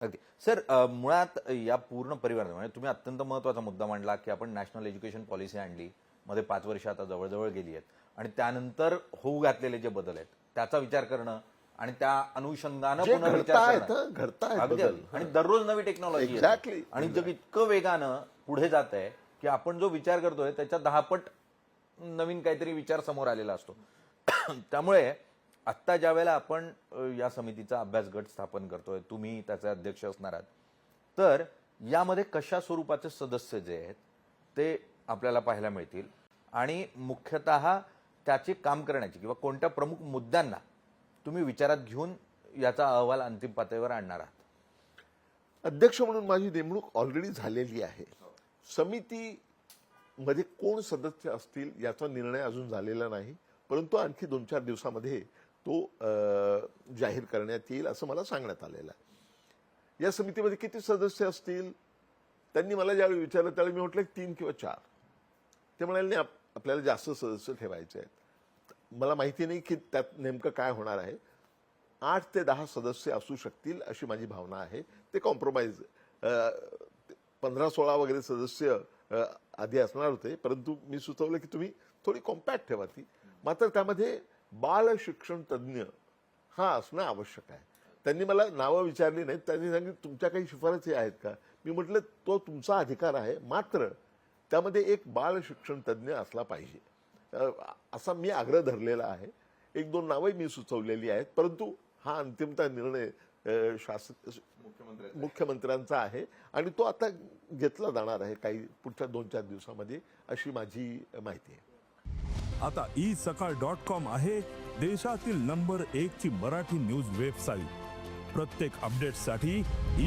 अगदी सर, मुळात या पूर्ण परिवारात म्हणजे तुम्ही अत्यंत महत्त्वाचा मुद्दा मांडला की आपण नॅशनल एज्युकेशन पॉलिसी आणली, मध्ये 5 वर्ष आता जवळजवळ गेली आहेत आणि त्यानंतर होऊ घातलेले जे बदल आहेत त्याचा विचार करणं आणि त्या अनुषंगानं जे पुनर्विचार घडतायत अगदी बदल. आणि दररोज नवी टेक्नॉलॉजी Exactly. आणि जग इतकं वेगानं पुढे जात आहे की आपण जो विचार करतोय त्याच्या 10 पट नवीन काहीतरी विचार समोर आलेला असतो. त्यामुळे आत्ता ज्या वेळेला आपण या समितीचा अभ्यास गट स्थापन करतोय, तुम्ही त्याचे अध्यक्ष असणार आहात, तर यामध्ये कशा स्वरूपाचे सदस्य जे आहेत ते आपल्याला पाहायला मिळतील आणि मुख्यतः त्याचे काम करण्याची किंवा कोणत्या प्रमुख मुद्द्यांना तुम्ही विचारात घेऊन याचा अहवाल अंतिम पातळीवर आणणार आहात? अध्यक्ष म्हणून माझी नेमणूक ऑलरेडी झालेली आहे. समितीमध्ये कोण सदस्य असतील याचा निर्णय अजून झालेला नाही, परंतु आणखी 2-4 दिवसामध्ये तो जाहीर करण्यात येईल असं मला सांगण्यात आलेलं आहे. या समितीमध्ये किती सदस्य असतील त्यांनी मला ज्यावेळी विचारलं त्यावेळी मी म्हटलं 3 किंवा 4. ते म्हणाले नाही, आपल्याला जास्त सदस्य ठेवायचे आहेत. मला माहिती नाही की त्यात नेमकं काय होणार आहे. 8 ते 10 सदस्य असू शकतील अशी माझी भावना आहे. ते कॉम्प्रोमाइज 15-16 वगैरे सदस्य आधी असणार होते, परंतु मी सुचवलं की तुम्ही थोडी कॉम्पॅक्ट ठेवा ती. मात्र त्यामध्ये बाल शिक्षण तज्ज्ञ हा असणं आवश्यक आहे. त्यांनी मला नावं विचारली नाहीत. त्यांनी सांगितलं तुमच्या काही शिफारसी आहेत का. मी म्हटलं तो तुमचा अधिकार आहे, मात्र त्यामध्ये एक बाल शिक्षण तज्ज्ञ असला पाहिजे असा मी आग्रह धरलेला आहे. 1-2 नावंही मी सुचवलेली आहेत, परंतु हा अंतिमतः निर्णय मुख्यमंत्र्यांचा आहे आणि तो आता घेतला जाणार आहे काही पुढच्या 2-4 दिवसामध्ये अशी माझी माहिती आहे. आता isakal.com आहे देशातील नंबर 1 ची मराठी न्यूज वेबसाईट. प्रत्येक अपडेटसाठी